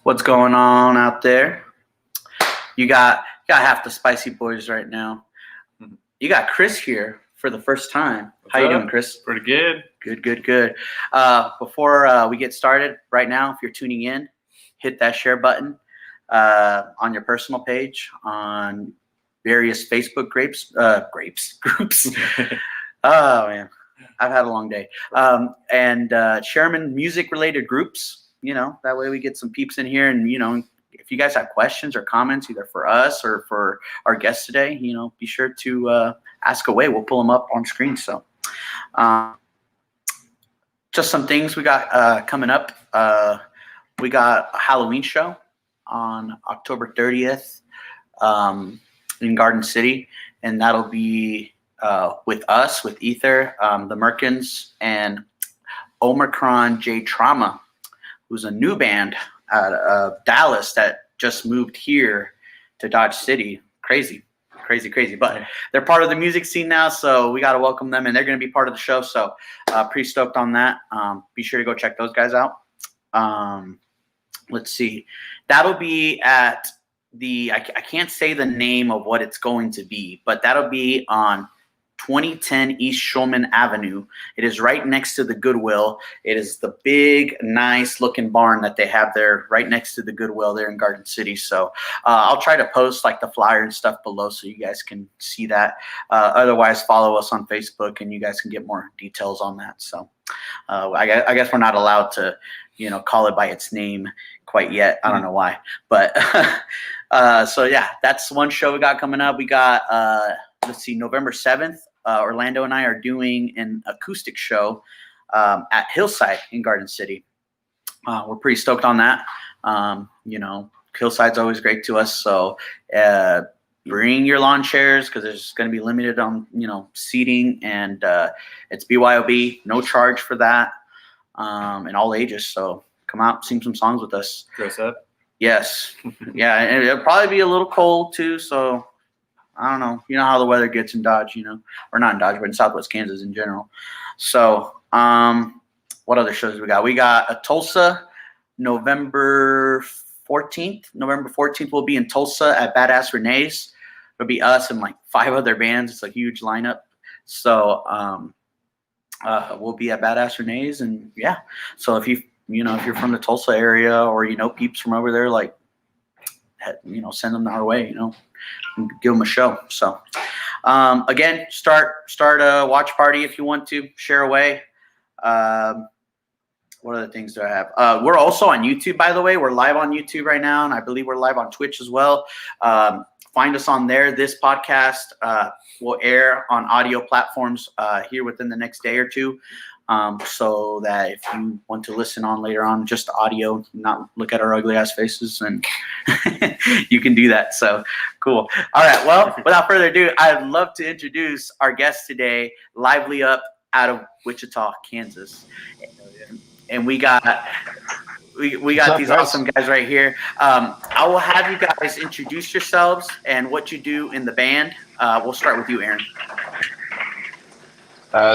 What's going on out there? You got half the spicy boys right now. You got Chris here for the first time. How you doing, Chris? Pretty good. Good. Before we get started, right now, if you're tuning in, hit that share button on your personal page on various Facebook groups. Oh man, I've had a long day. And share them in music-related groups. That way we get some peeps in here, and if you guys have questions or comments, either for us or for our guests today, be sure to ask away. We'll pull them up on screen. So, just some things we got coming up. We got a Halloween show on October 30th in Garden City, and that'll be with us, with Aether, the Merkins, and Omicron J Trauma, who's a new band out of Dallas that just moved here to Dodge City. Crazy. But they're part of the music scene now, so we got to welcome them, and they're going to be part of the show. So pretty stoked on that. Be sure to go check those guys out. Let's see. That'll be at I can't say the name of what it's going to be, but that'll be on 2010 East Shulman Avenue. It is right next to the Goodwill. It is the big, nice looking barn that they have there right next to the Goodwill there in Garden City. So I'll try to post like the flyer and stuff below so you guys can see that. Otherwise, follow us on Facebook and you guys can get more details on that. So I guess we're not allowed to, call it by its name quite yet. I don't know why, but so yeah, that's one show we got coming up. We got, let's see, November 7th, Orlando and I are doing an acoustic show at Hillside in Garden City. We're pretty stoked on that. Hillside's always great to us. So bring your lawn chairs because there's going to be limited on, seating, and it's BYOB, no charge for that, and all ages. So come out, sing some songs with us. Dress up? Yes. Yeah, and it'll probably be a little cold too, so I don't know. You know how the weather gets in Dodge, or not in Dodge, but in Southwest Kansas in general. So, what other shows we got? We got a Tulsa, November 14th. November 14th we'll be in Tulsa at Badass Renee's. It'll be us and like 5 other bands. It's a huge lineup. So, we'll be at Badass Renee's, and yeah. So if if you're from the Tulsa area or peeps from over there, like, send them our way, and give them a show. So again, start a watch party if you want to, share away. What other things do I have? We're also on YouTube, by the way. We're live on YouTube right now, and I believe we're live on Twitch as well. Find us on there. This podcast will air on audio platforms here within the next day or two. So that if you want to listen on later on, just audio, not look at our ugly ass faces, and you can do that. So cool. All right. Well, without further ado, I'd love to introduce our guest today, Lively Up out of Wichita, Kansas. And we got these awesome guys right here. I will have you guys introduce yourselves and what you do in the band. We'll start with you, Aaron.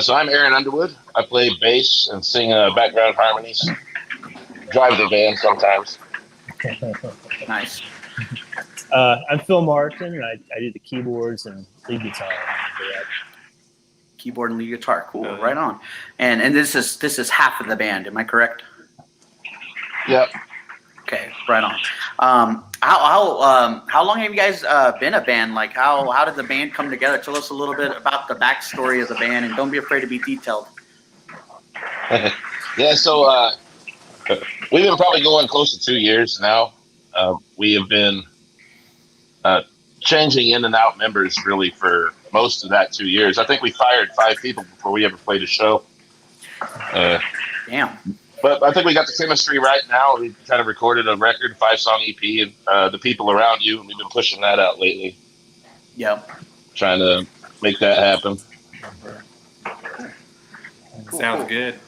So I'm Aaron Underwood. I play bass and sing background harmonies. Drive the van sometimes. Nice. I'm Phil Martin, and I do the keyboards and lead guitar. Keyboard and lead guitar. Cool. Right on. And this is half of the band. Am I correct? Yep. Okay. Right on. How long have you guys been a band? Like, how did the band come together? Tell us a little bit about the backstory of the band, and don't be afraid to be detailed. Yeah, so we've been probably going close to 2 years now. We have been changing in and out members really for most of that 2 years. I think we fired 5 people before we ever played a show. Damn. But I think we got the chemistry right now. We kind of recorded a record, 5-song EP, and The People Around You, and we've been pushing that out lately. Yep. Trying to make that happen. Cool, Sounds cool. good.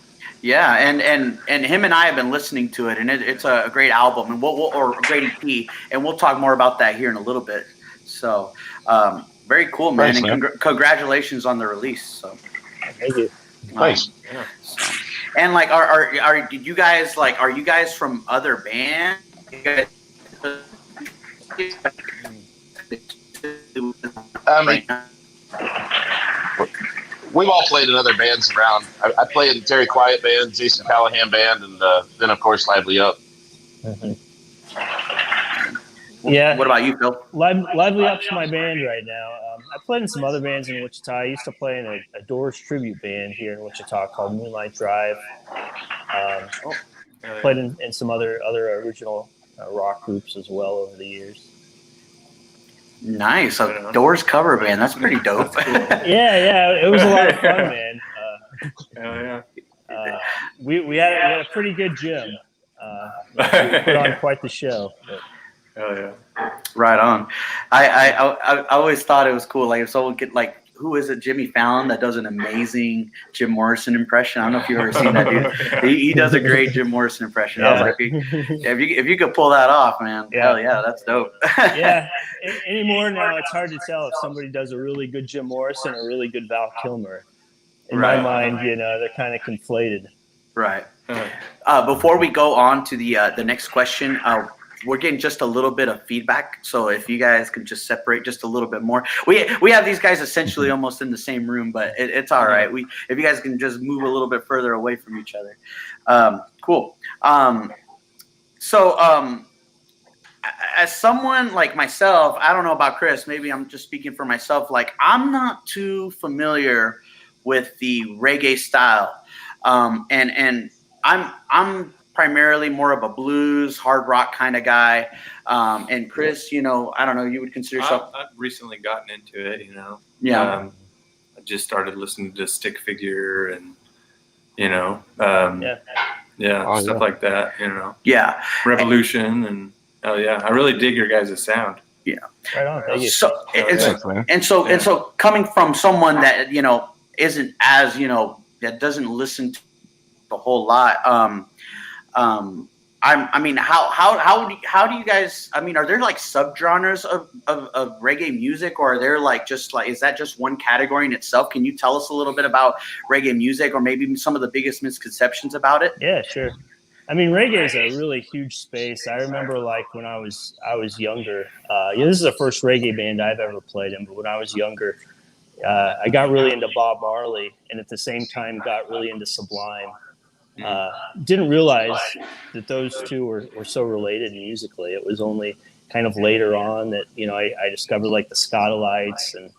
Yeah, and him and I have been listening to it, and it's a great album, and or a great EP, and we'll talk more about that here in a little bit. So, very cool, man, Thanks, and man. Congratulations on the release. So, Thank you. Thanks. And like, are you guys from other bands, I mean, we've all played in other bands around. I played in Terry Quiet Band, Jason Callahan Band, and then, of course, Lively Up. Mm-hmm. Yeah. What about you, Phil? Lively Up's my band right now. I played in some other bands in Wichita. I used to play in a Doors tribute band here in Wichita called Moonlight Drive. Played in some other original rock groups as well over the years. Nice, a Doors cover band. That's pretty dope. That's cool. Yeah, it was a lot of fun, man. Yeah. We had a pretty good gym. We put on quite the show. But. Oh yeah. Right on. I always thought it was cool. Like if someone could, like, who is it? Jimmy Fallon that does an amazing Jim Morrison impression. I don't know if you've ever seen that dude. He does a great Jim Morrison impression. I was like, if you could pull that off, man, hell yeah, that's dope. Yeah. Anymore now, it's hard to tell if somebody does a really good Jim Morrison or a really good Val Kilmer. In my mind, they're kind of conflated. Right. Before we go on to the next question, we're getting just a little bit of feedback, so if you guys can just separate just a little bit more. We have these guys essentially almost in the same room, but it's all right. If you guys can just move a little bit further away from each other. Cool. As someone like myself, I don't know about Chris, maybe I'm just speaking for myself, like I'm not too familiar with the reggae style. And I'm primarily more of a blues, hard rock kind of guy. And Chris, I don't know, you would consider yourself. I've recently gotten into it, Yeah. I just started listening to Stick Figure and, stuff like that, Yeah. Revolution and I really dig your guys' sound. Yeah. Right on. Thank you. So coming from someone that, isn't as, that doesn't listen to a whole lot, how do you guys, are there like subgenres of reggae music, or are there is that just one category in itself? Can you tell us a little bit about reggae music, or maybe some of the biggest misconceptions about it? Yeah, sure. Reggae is a really huge space. I remember when I was younger, this is the first reggae band I've ever played in, but when I was younger, I got really into Bob Marley, and at the same time got really into Sublime. Didn't realize that those two were so related musically. It was only kind of later on that I discovered like the Scotalites and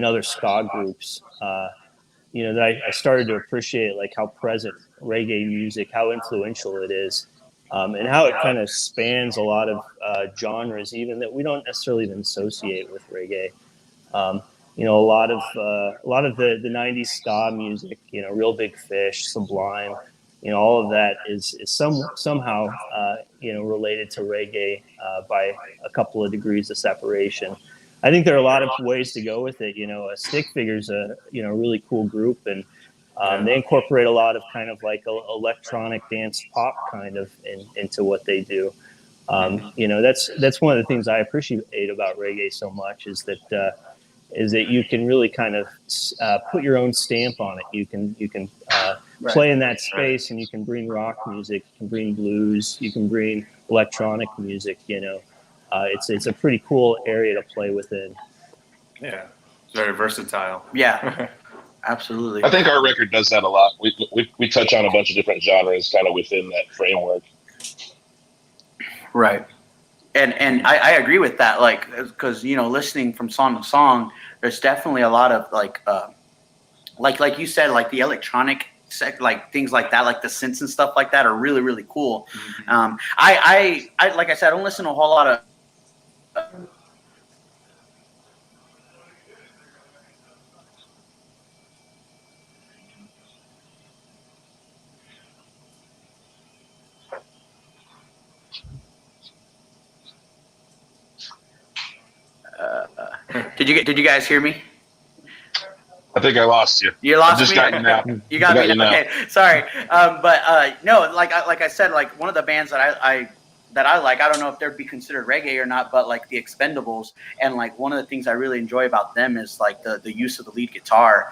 other ska groups. That I started to appreciate like how present reggae music, how influential it is, and how it kind of spans a lot of genres, even that we don't necessarily even associate with reggae. A lot of the '90s ska music, Real Big Fish, Sublime. All of that is somehow related to reggae by a couple of degrees of separation. I think there are a lot of ways to go with it. Stick Figure's a really cool group, and they incorporate a lot of kind of like electronic dance pop kind of into what they do. That's one of the things I appreciate about reggae so much is that you can really kind of put your own stamp on it. You can play in that space, and you can bring rock music, you can bring blues, you can bring electronic music. It's a pretty cool area to play within. Yeah, it's very versatile. Yeah, absolutely. I think our record does that a lot. We touch on a bunch of different genres kind of within that framework. Right. And I agree with that, because listening from song to song, there's definitely a lot of like you said, like the electronic things like that, like the synths and stuff like that are really, really cool. Mm-hmm. I like I said, I don't listen to a whole lot of Did you guys hear me? I think I lost you. You lost me. Just got you now. You got me now. Okay, sorry. No, like I said, like one of the bands that I that I like. I don't know if they'd be considered reggae or not, but like the Expendables, and like one of the things I really enjoy about them is like the use of the lead guitar.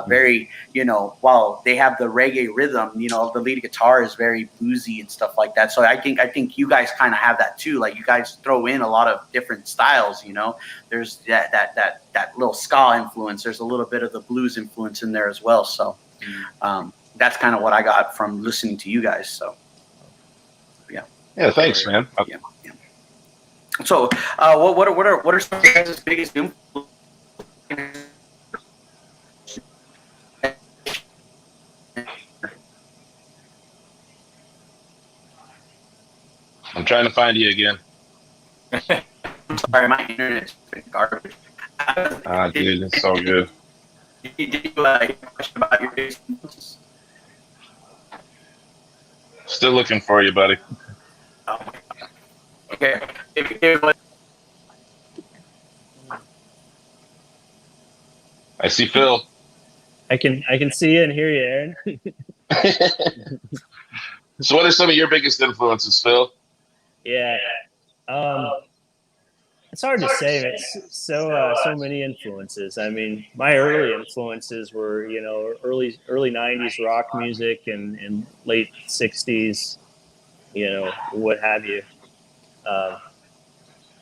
Very, you know, while they have the reggae rhythm, you know, the lead guitar is very bluesy and stuff like that. So I think you guys kind of have that too. Like you guys throw in a lot of different styles. You know, there's that little ska influence. There's a little bit of the blues influence in there as well. So that's kind of what I got from listening to you guys. So. Yeah, thanks, man. Yeah. So, what are some of your guys' biggest influences? I'm trying to find you again. I'm sorry, my internet's been garbage. Dude, it's so good. Did you have a question about your biggest influences? Still looking for you, buddy. Oh my God. Okay. I see Phil. I can see you and hear you, Aaron. So what are some of your biggest influences, Phil? Yeah. It's hard to say. It's so many influences. I mean, my early influences were, you know, early 90s rock music and late 60s, you know, what have you.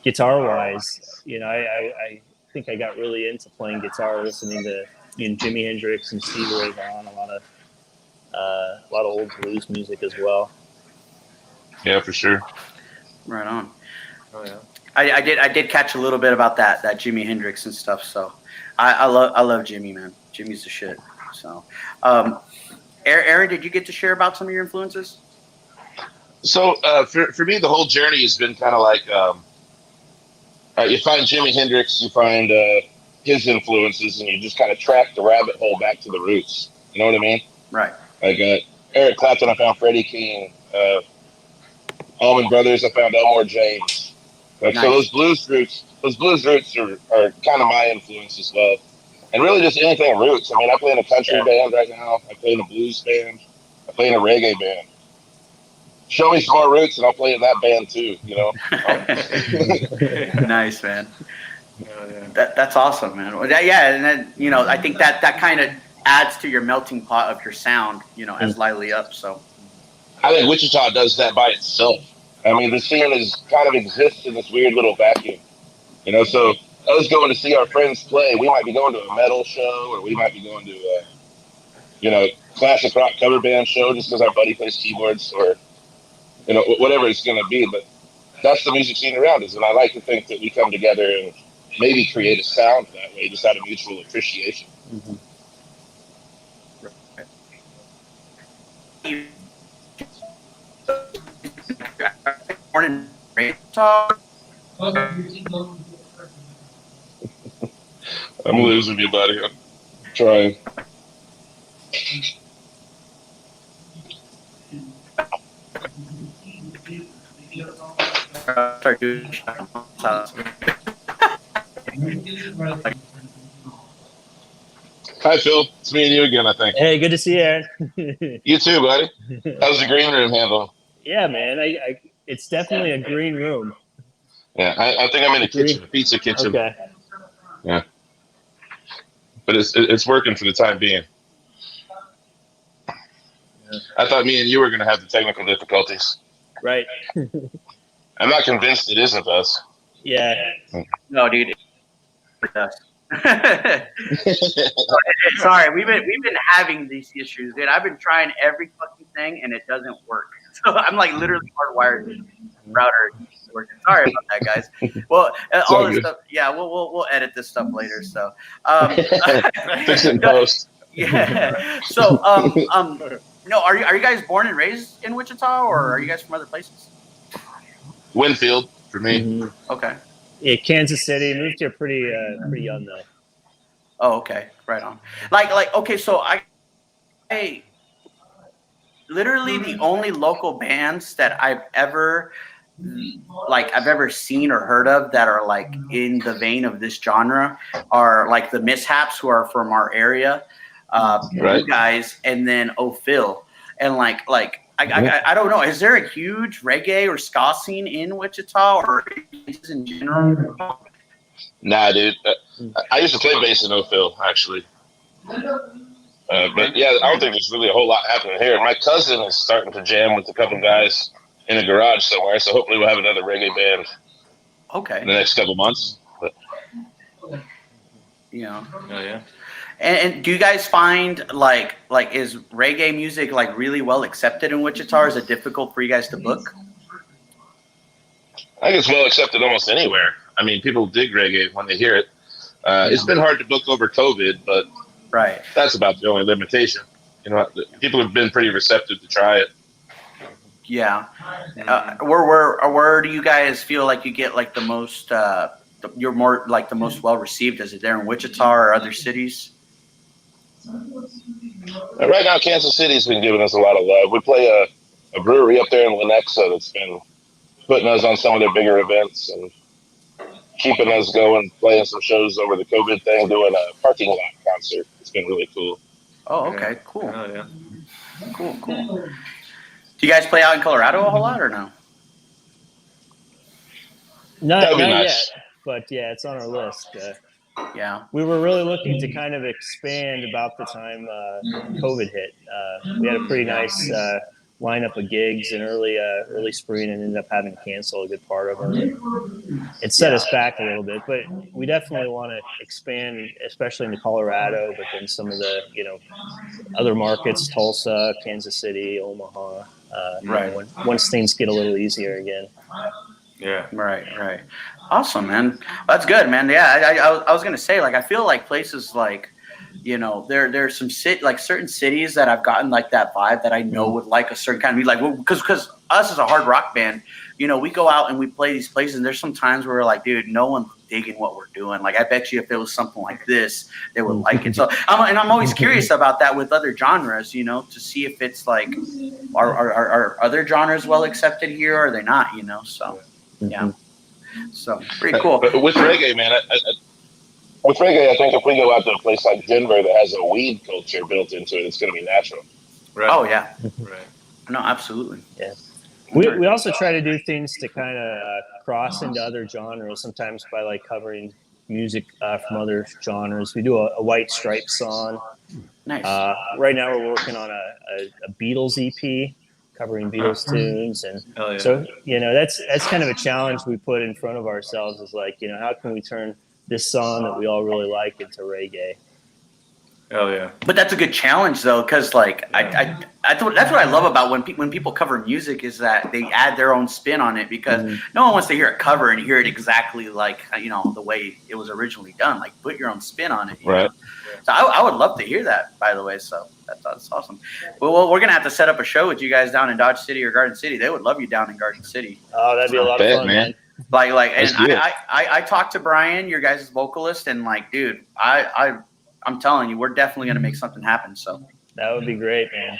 Guitar wise, you know, I think I got really into playing guitar, listening to, you know, Jimi Hendrix and Stevie Ray Vaughan, a lot of old blues music as well. Yeah, for sure. Right on. Oh yeah. I did catch a little bit about that Jimi Hendrix and stuff. So I love Jimmy, man. Jimmy's the shit. So, Aaron, did you get to share about some of your influences? So for me, the whole journey has been kind of like you find Jimi Hendrix, you find his influences, and you just kind of track the rabbit hole back to the roots. You know what I mean? Right. Like Eric Clapton, I found Freddie King. Allman Brothers, I found Elmore James. Like, nice. So those blues roots are kind of my influence as well. And really just anything roots. I mean, I play in a country band right now. I play in a blues band. I play in a reggae band. Show me some more roots and I'll play in that band too, you know? Nice, man. That's awesome, man. Yeah, and then, you know, I think that kind of adds to your melting pot of your sound, you know, as Lively Up, so. I think Wichita does that by itself. I mean, the scene kind of exists in this weird little vacuum, you know. So us going to see our friends play, we might be going to a metal show, or we might be going to a, you know, classic rock cover band show just because our buddy plays keyboards, or, you know, whatever it's going to be. But that's the music scene around us, and I like to think that we come together and maybe create a sound that way, just out of mutual appreciation. Mm-hmm. Born in Wichita. I'm losing you, buddy. I'm trying. Hi, Phil. It's me and you again, I think. Hey, good to see you, Aaron. You too, buddy. How's the green room handling? Yeah, man. It's definitely a green room. Yeah, I think I'm in a kitchen, a pizza kitchen. Okay. Yeah. But it's working for the time being. Yeah. I thought me and you were going to have the technical difficulties. Right. I'm not convinced it isn't us. Yeah. No, dude. It's us. Sorry, we've been having these issues, dude. I've been trying every fucking thing and it doesn't work. So I'm like literally hardwired router working. Sorry about that, guys. Well, all this stuff. Yeah, we'll edit this stuff later. So fix it in post. Yeah. So no, are you guys born and raised in Wichita, or are you guys from other places? Winfield for me. Mm-hmm. Okay. Yeah, Kansas City. Moved here pretty young though. Oh, okay, right on. Like okay, so I literally the only local bands that I've ever seen or heard of that are like in the vein of this genre are like the Mishaps, who are from our area, right. you guys, and then Phil, and like I don't know. Is there a huge reggae or ska scene in Wichita or in general? Nah, dude. I used to play bass in Oakville, actually. But yeah, I don't think there's really a whole lot happening here. My cousin is starting to jam with a couple guys in a garage somewhere, so hopefully we'll have another reggae band in the next couple months. But, yeah. Oh yeah. And do you guys find like is reggae music like really well accepted in Wichita? Or is it difficult for you guys to book? I think it's well accepted almost anywhere. I mean, people dig reggae when they hear it. It's been hard to book over COVID, but that's about the only limitation. You know, people have been pretty receptive to try it. Yeah. Where do you guys feel like you get like the most? You're more like the most well received. Is it there in Wichita or other cities? Right now, Kansas City's been giving us a lot of love. We play a brewery up there in Lenexa that's been putting us on some of their bigger events and keeping us going, playing some shows over the COVID thing, doing a parking lot concert. It's been really cool. Oh, okay, cool. Oh yeah. Cool. Do you guys play out in Colorado a whole lot or no? Not yet, but yeah, it's on our list. Yeah. We were really looking to kind of expand about the time COVID hit. We had a pretty nice lineup of gigs in early spring and ended up having to cancel a good part of them. It set us back a little bit, but we definitely want to expand, especially into Colorado, but then some of the, other markets, Tulsa, Kansas City, Omaha, once things get a little easier again. Yeah. Right. Awesome, man. That's good, man. Yeah, I was gonna say, like, I feel like places like, there's some certain cities that I've gotten like that vibe that I know would like a certain kind of music, like, because us as a hard rock band, we go out and we play these places, and there's some times where we're like, dude, no one's digging what we're doing. Like, I bet you if it was something like this, they would like it. So, I'm always curious about that with other genres, to see if it's like, are other genres well accepted here, or are they not? So, yeah. So pretty cool. But with reggae, man, I think if we go out to a place like Denver that has a weed culture built into it, it's going to be natural. Right. Oh yeah. Right. No, absolutely. Yeah. We also try to do things to kind of cross into other genres. Sometimes by like covering music from other genres. We do a White Stripes song. Nice. Right now we're working on a Beatles EP. Covering Beatles tunes, and so that's kind of a challenge we put in front of ourselves. Is like, how can we turn this song that we all really like into reggae? Oh yeah. But that's a good challenge though, because like I thought that's what I love about when people cover music is that they add their own spin on it, because no one wants to hear a cover and hear it exactly like the way it was originally done. Like, put your own spin on it. Right. So I would love to hear that, by the way. So that's awesome. Well, we're gonna have to set up a show with you guys down in Dodge City or Garden City. They would love you down in Garden City. Oh, that'd be a lot of fun, man. Like, and I talked to Brian, your guys' vocalist, and like, dude, I'm telling you, we're definitely gonna make something happen. So that would be great, man.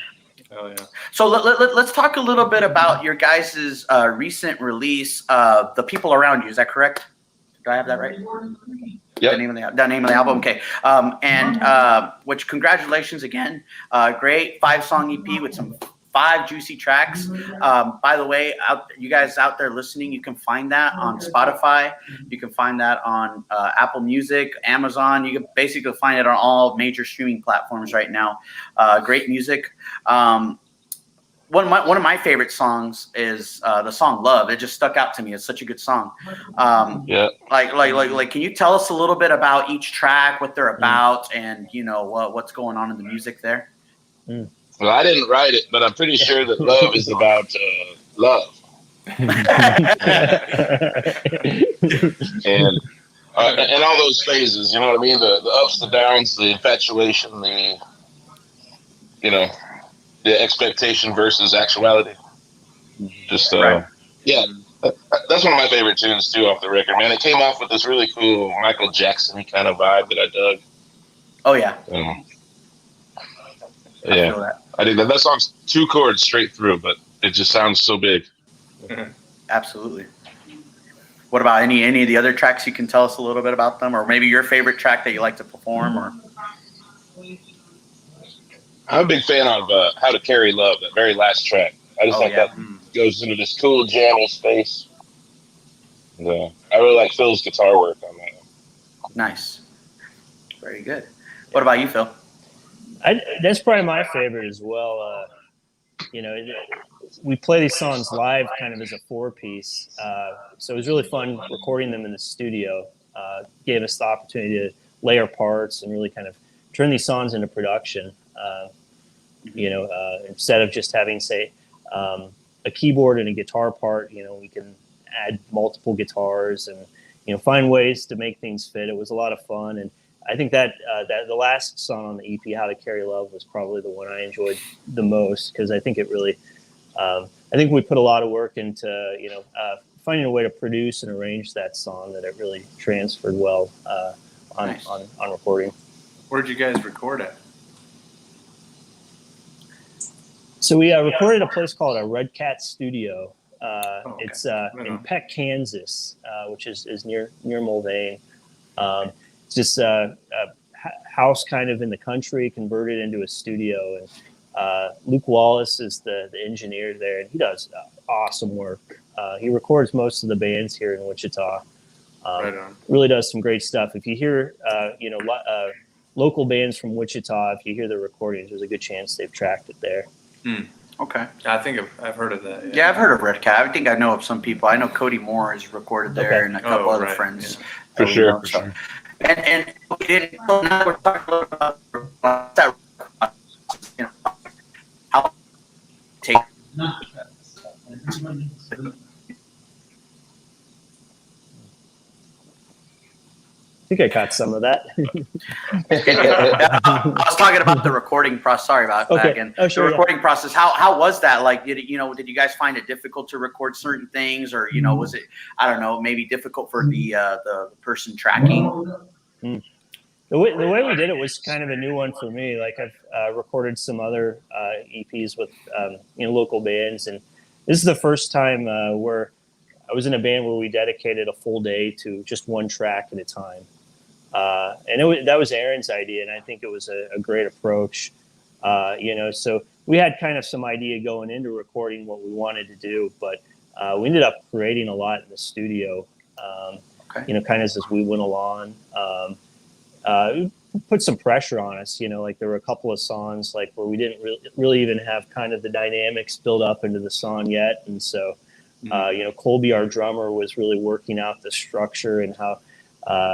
Oh yeah. So let's talk a little bit about your guys' recent release, "The People Around You." Is that correct? Do I have that right? Yep. The name of the album. Okay. Which, congratulations again. Great 5-song EP with some 5 juicy tracks. By the way, you guys out there listening, you can find that on Spotify. You can find that on Apple Music, Amazon. You can basically find it on all major streaming platforms right now. Great music. One of my favorite songs is the song "Love." It just stuck out to me. It's such a good song. Yeah. Like, can you tell us a little bit about each track, what they're about, and what's going on in the music there? Well, I didn't write it, but I'm pretty sure that "Love" is about love. and all those phases, you know what I mean? The ups, the downs, the infatuation, the expectation versus actuality. Just yeah, that's one of my favorite tunes too off the record, man. It came off with this really cool Michael Jackson kind of vibe that I dug. Oh yeah. Yeah, I think that song's 2 chords straight through, but it just sounds so big. Absolutely. What about any of the other tracks? You can tell us a little bit about them, or maybe your favorite track that you like to perform, or. I'm a big fan of "How to Carry Love," that very last track. I just think that goes into this cool jammy space. And, I really like Phil's guitar work on that. Nice. Very good. What about you, Phil? That's probably my favorite as well. You know, we play these songs live kind of as a 4-piece. So it was really fun recording them in the studio. Gave us the opportunity to lay our parts and really kind of turn these songs into production. You know, instead of just having, say, a keyboard and a guitar part, you know, we can add multiple guitars and, you know, find ways to make things fit. It was a lot of fun. And I think that the last song on the EP, How to Carry Love, was probably the one I enjoyed the most, because I think it really, I think we put a lot of work into, you know, finding a way to produce and arrange that song that it really transferred well on recording. Where'd you guys record at? So we recorded at a place called a Red Cat Studio. Okay. It's in Peck, Kansas, which is near Mulvane. It's just a house kind of in the country converted into a studio. And Luke Wallace is the engineer there, and he does awesome work. He records most of the bands here in Wichita. Right on. Really does some great stuff. If you hear, you know, local bands from Wichita, if you hear the recordings, there's a good chance they've tracked it there. Okay. I think I've heard of that. Yeah, I've heard of Red Cat. I think I know of some people. I know Cody Moore is recorded there, and a couple other friends. Yeah. For sure. And now we're talking a little about that. You know, how take. I think I caught some of that. I was talking about the recording process. Sorry about that again. Oh, sure, the recording process. How was that? Like, did you guys find it difficult to record certain things, or you know, was it, I don't know, maybe difficult for the person tracking? The way we did it was kind of a new one for me. Like, I've recorded some other EPs with you know, local bands, and this is the first time where I was in a band where we dedicated a full day to just one track at a time. And that was Aaron's idea, and I think it was a great approach. You know, so we had kind of some idea going into recording what we wanted to do, but we ended up creating a lot in the studio. You know, kind of as we went along. It put some pressure on us, you know, like there were a couple of songs like where we didn't really even have kind of the dynamics built up into the song yet. And so, you know, Colby, our drummer, was really working out the structure and how,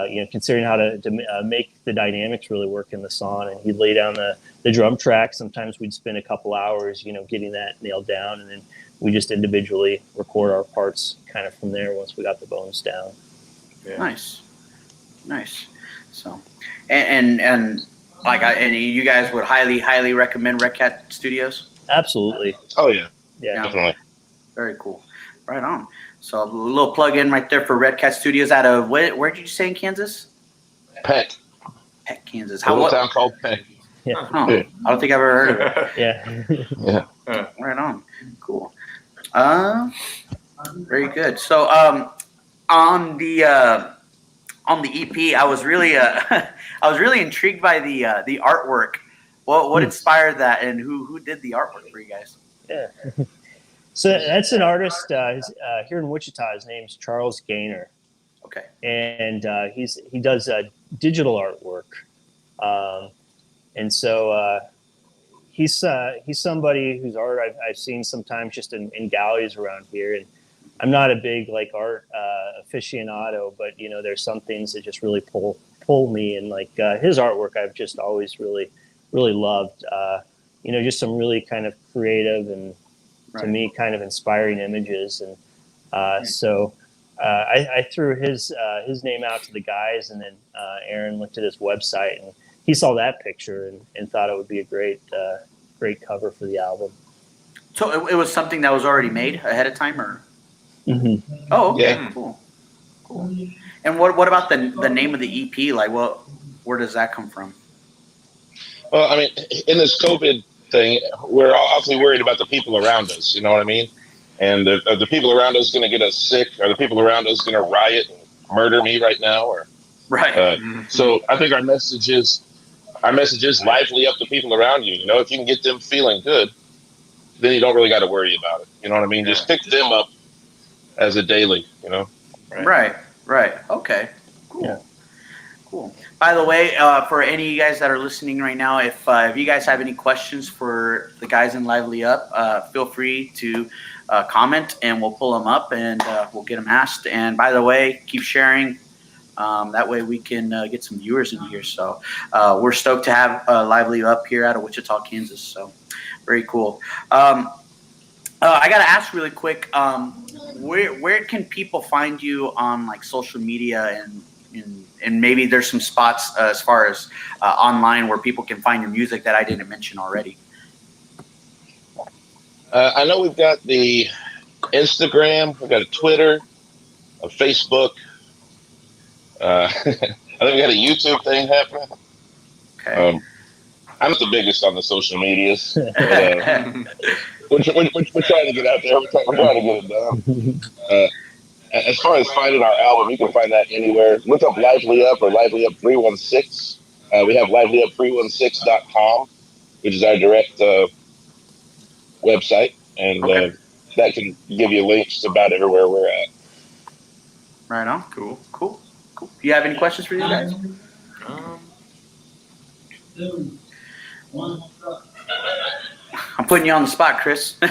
you know, considering how to make the dynamics really work in the song. And he'd lay down the drum track. Sometimes we'd spend a couple hours, you know, getting that nailed down. And then we just individually record our parts kind of from there once we got the bones down. Yeah. Nice. So, and like, and you guys would highly recommend Red Cat Studios? Absolutely. Oh yeah. Yeah. Definitely. Very cool. Right on. So a little plug in right there for Red Cat Studios out of where did you say in Kansas? Peck, Kansas. little town called Peck. Yeah. Oh, I don't think I've ever heard of it. Yeah. Yeah. Right on. Cool. Very good. So on the EP, I was really intrigued by the artwork. What inspired that, and who did the artwork for you guys? Yeah. So that's an artist here in Wichita. His name's Charles Gaynor. Okay. And he does digital artwork. And so he's somebody whose art I've seen sometimes just in galleries around here. And I'm not a big like art aficionado, but you know, there's some things that just really pull me. And like his artwork, I've just always really loved. You know, just some really kind of creative and to me kind of inspiring images. And so I threw his name out to the guys, and then Aaron looked at his website and he saw that picture and thought it would be a great cover for the album. So it was something that was already made ahead of time, or? Mm-hmm. Oh, okay. Yeah. Cool. And what about the name of the EP? Like, where does that come from? Well, I mean, in this COVID thing, we're obviously worried about the people around us. You know what I mean? And are the people around us going to get us sick? Are the people around us going to riot and murder me right now? Or right. So I think our message is lively up the people around you. You know, if you can get them feeling good, then you don't really got to worry about it. You know what I mean? Yeah. Just pick them up as a daily. You know. Right. Okay. Cool. Yeah. Cool. By the way, for any of you guys that are listening right now, if you guys have any questions for the guys in Lively Up, feel free to comment and we'll pull them up and we'll get them asked. And by the way, keep sharing. That way we can get some viewers in here. So we're stoked to have Lively Up here out of Wichita, Kansas. So very cool. I got to ask really quick, where can people find you on like social media and maybe there's some spots as far as online where people can find your music that I didn't mention already? I know we've got the Instagram, we've got a Twitter, a Facebook. I think we got a YouTube thing happening. Okay. I'm not the biggest on the social medias. But, we're trying to get out there. We're trying to get it done. As far as finding our album, you can find that anywhere. Look up Lively Up or Lively Up 316. We have livelyup316.com, which is our direct website, and that can give you links to about everywhere we're at. Right on. Cool. Do you have any questions for these guys? I'm putting you on the spot, Chris. By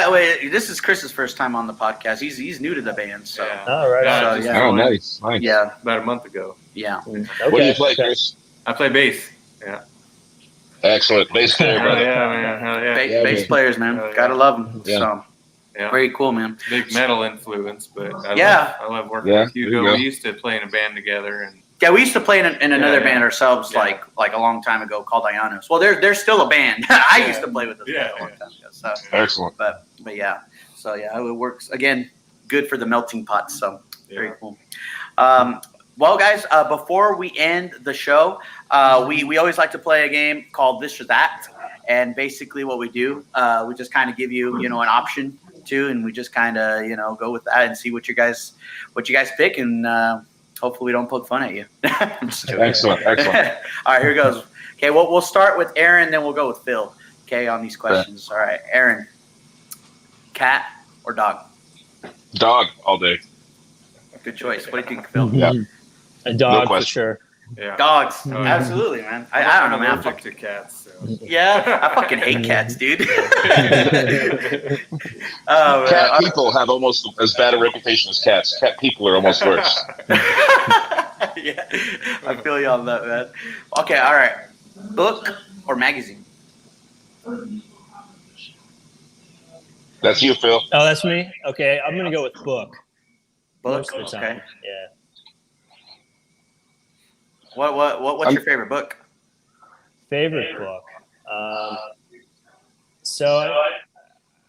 the way, this is Chris's first time on the podcast. He's new to the band, so. Yeah. All right. So, Just yeah. Oh, nice. Yeah. about a month ago. Yeah. Okay. What do you play, Chris? I play bass. Yeah. Excellent. Bass player, Hell brother. yeah, man. Hell yeah. Bass players, man. Oh, yeah. Gotta love them. Yeah. So Yeah. very cool, man. Big metal influence, but I love working Yeah, with there you Hugo. go. We used to play in a band together, and Yeah, we used to play in another Yeah. band ourselves, Yeah. like a long time ago, called Ionos. Well, they're still a band. I used to play with them Yeah. a long time ago. So, Excellent. but yeah, so yeah, it works again. Good for the melting pot. So very Yeah. cool. Well, guys, before we end the show, we always like to play a game called This or That, and basically what we do, we just kind of give you an option to, and we just kind of go with that and see what you guys pick, and hopefully we don't poke fun at you. I'm just joking. Excellent. All right, here goes. Okay, well, we'll start with Aaron, then we'll go with Phil. Okay, on these questions. All right, Aaron, cat or dog? Dog all day. Good choice. What do you think, Phil? Yeah. A dog for question. sure. yeah. Dogs, Mhm. absolutely, man. I don't know, man. allergic to cats. So. Yeah, I fucking hate cats, dude. Oh, Cat man. people have almost as bad a reputation as cats. Cat people are almost worse. Yeah, I feel you on that, man. Okay, all right. Book or magazine? That's you, Phil. Oh, that's me. Okay, I'm gonna go with book. Book. Most of the time. Okay. Yeah. What's your favorite book? Favorite book. So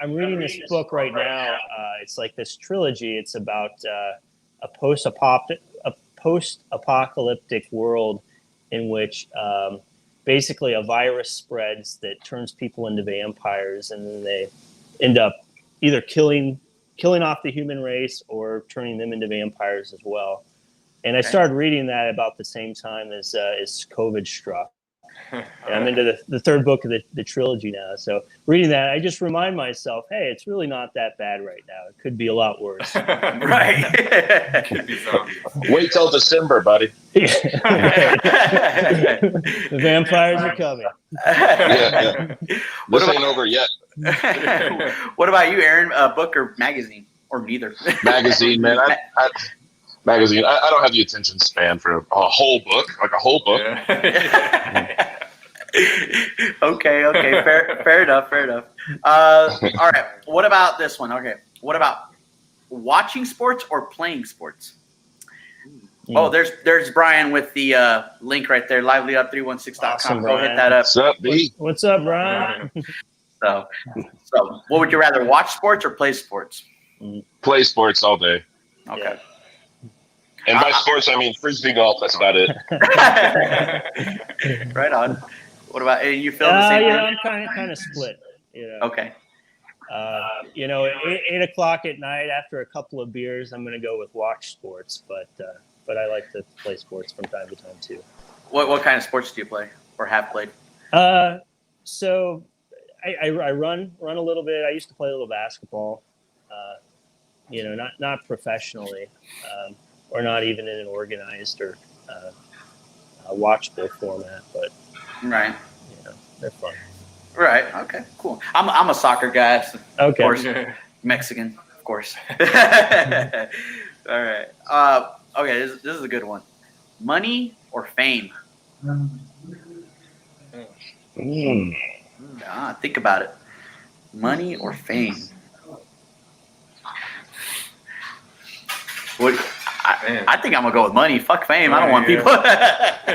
I'm reading this book right now. It's like this trilogy. It's about a post-apocalyptic world in which basically a virus spreads that turns people into vampires, and then they end up either killing off the human race or turning them into vampires as well. And I started reading that about the same time as COVID struck. And I'm into the third book of the trilogy now. So reading that, I just remind myself, hey, it's really not that bad right now. It could be a lot worse. Right. Could be zombies. Wait till December, buddy. The vampires are coming. Yeah. What This about- ain't over yet. What about you, Aaron? Book or magazine, or neither? Magazine, man. Magazine. I don't have the attention span for a whole book, like a whole book. Yeah. Okay. Fair enough. All right. What about this one? Okay. What about watching sports or playing sports? Oh, there's Brian with the link right there, livelyup316.com. Awesome, Go hit Brian. that up. What's up, B? What's up, Brian? So what would you rather, watch sports or play sports? Play sports all day. Okay. Yeah. And by sports, I mean frisbee golf. That's about it. Right on. What about you? Feel the same? I'm kind of split. Okay. 8:00 at night after a couple of beers, I'm going to go with watch sports, but I like to play sports from time to time too. What kind of sports do you play or have played? So I run a little bit. I used to play a little basketball. Not professionally, or not even in an organized or watchable format, but Right. they're fun. Right. Okay. Cool. I'm a soccer guy. So Okay. Of course, Mexican. Of course. All right. Okay. This is a good one. Money or fame? Think about it. Money or fame? What? I think I'm gonna go with money. Fuck fame. I don't want people. I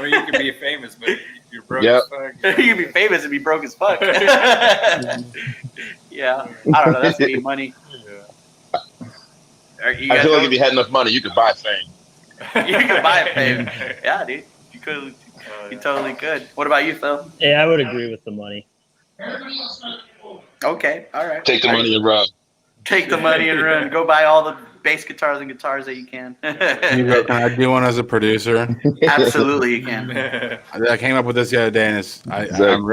mean, you can be famous, but you're broke as fuck. You can be famous and be broke as fuck. Yeah. I don't know. That's me. Money. I feel like if you had enough money, you could buy fame. You could buy fame. Yeah, dude. You could. You totally could. What about you, Phil? Yeah, I would agree with the money. Okay. All right. Take the money and run. Take the money and run. Go buy all the bass guitars and guitars that you can. Can I do one as a producer? Absolutely, you can. I came up with this the other day, and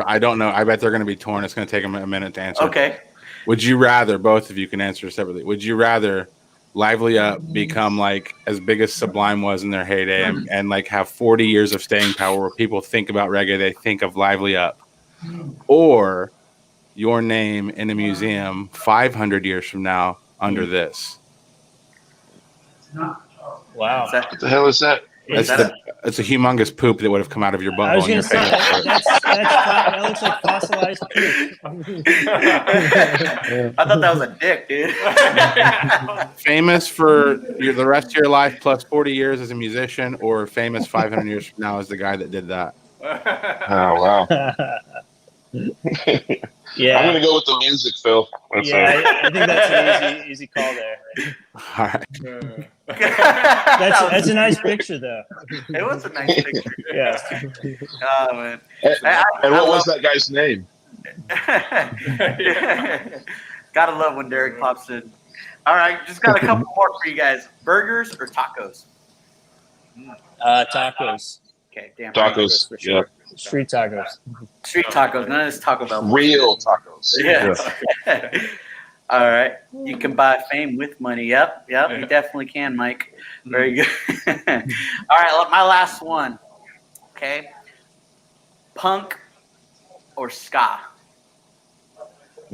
I don't know. I bet they're going to be torn. It's going to take them a minute to answer. Okay. Would you rather, both of you can answer separately, would you rather Lively Up become like as big as Sublime was in their heyday and like have 40 years of staying power where people think about reggae, they think of Lively Up, or your name in a museum 500 years from now under this? Wow. What the hell is that? It's a humongous poop that would have come out of your butt. I was going to say, that looks like fossilized poop. I thought that was a dick, dude. Famous for the rest of your life plus 40 years as a musician, or famous 500 years from now as the guy that did that? Oh, wow. Yeah. I'm going to go with the music, Phil. I think that's an easy call there. All right. That's a nice picture, though. It was a nice picture. Yeah. Oh, man. And what was that guy's name? Gotta love when Derek pops in. All right, just got a couple more for you guys. Burgers or tacos? Tacos. Okay, damn. Tacos. For sure. Street tacos. Street tacos. None of this Taco Bell. Real tacos. Yeah. All right. You can buy fame with money. Yep. You definitely can, Mike. Very good. All right. My last one. Okay. Punk or ska?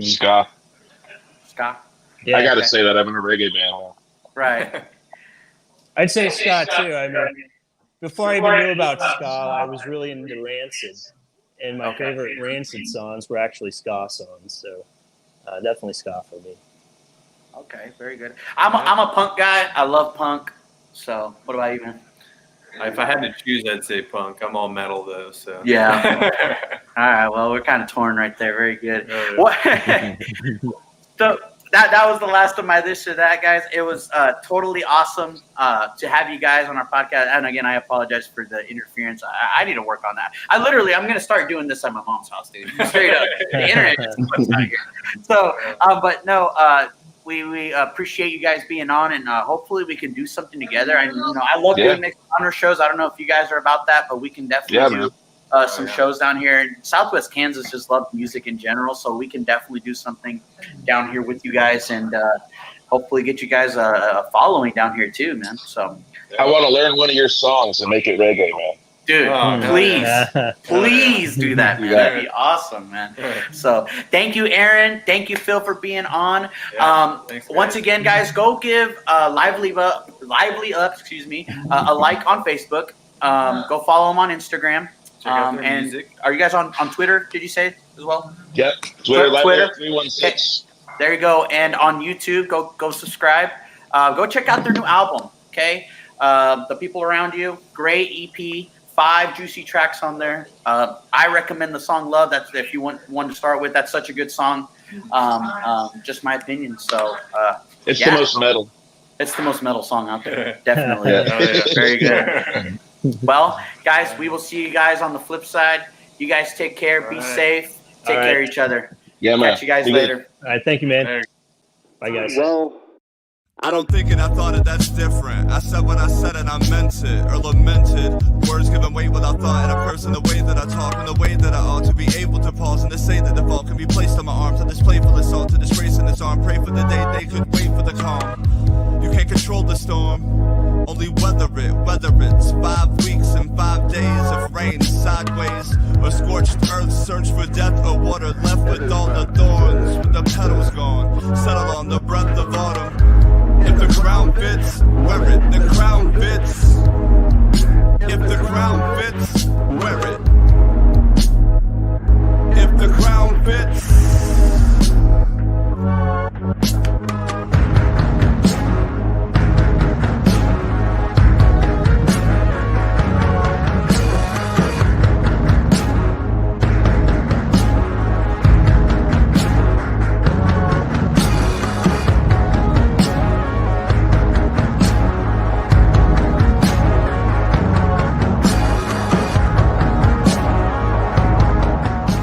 Ska. Ska. Yeah, I got to say that I'm in a reggae band. Right. I'd say ska too. I mean, before I even knew about ska, I was really into Rancid, and my favorite Rancid songs were actually ska songs. So definitely ska for me. Okay, very good. I'm a punk guy. I love punk. So, what about you, man? If I had to choose, I'd say punk. I'm all metal though, so Yeah. All right. Well, we're kind of torn right there. Very good. What? So that was the last of my this or that, guys. It was totally awesome to have you guys on our podcast. And again, I apologize for the interference. I need to work on that. I'm going to start doing this at my mom's house, dude. Straight up. The internet just flips out here. So, but no, we appreciate you guys being on, and hopefully we can do something together. And I love doing mixed honor shows. I don't know if you guys are about that, but we can definitely do some shows down here. And Southwest Kansas just loves music in general, so we can definitely do something down here with you guys, and hopefully get you guys a following down here too, man. So I want to learn one of your songs and make it reggae, man. Dude, please do that, man. That'd be awesome, man. So thank you, Aaron. Thank you, Phil, for being on. Thanks, once again, guys, go give Lively Up, a like on Facebook. Go follow them on Instagram. Check out their music. Are you guys on Twitter? Did you say as well? Yep. Twitter. 316. Okay. There you go. And on YouTube, go subscribe. Go check out their new album. Okay. The People Around You, great EP. 5 juicy tracks on there. I recommend the song Love. That's if you want one to start with. That's such a good song. Just my opinion. So it's the most metal. It's the most metal song out there. Definitely. Very good. Well, guys, we will see you guys on the flip side. You guys take care. Be safe. Take care of each other. Yeah, man. Catch you guys later. All right. Thank you, man. Bye, guys. Well, I don't think it, I thought it, that's different. I said what I said and I meant it, or lamented. Words given weight without thought in a person, the way that I talk and the way that I ought to be able to pause and to say that the fault can be placed on my arms. I display for assault, to disgrace in this arm. Pray for the day they could wait for the calm. You can't control the storm, only weather it, whether it's 5 weeks and 5 days of rain sideways, or scorched earth, search for death, or water left with all the thorns, with the petals gone, settle on the breath of autumn. If the ground fits, wear it, the crown fits.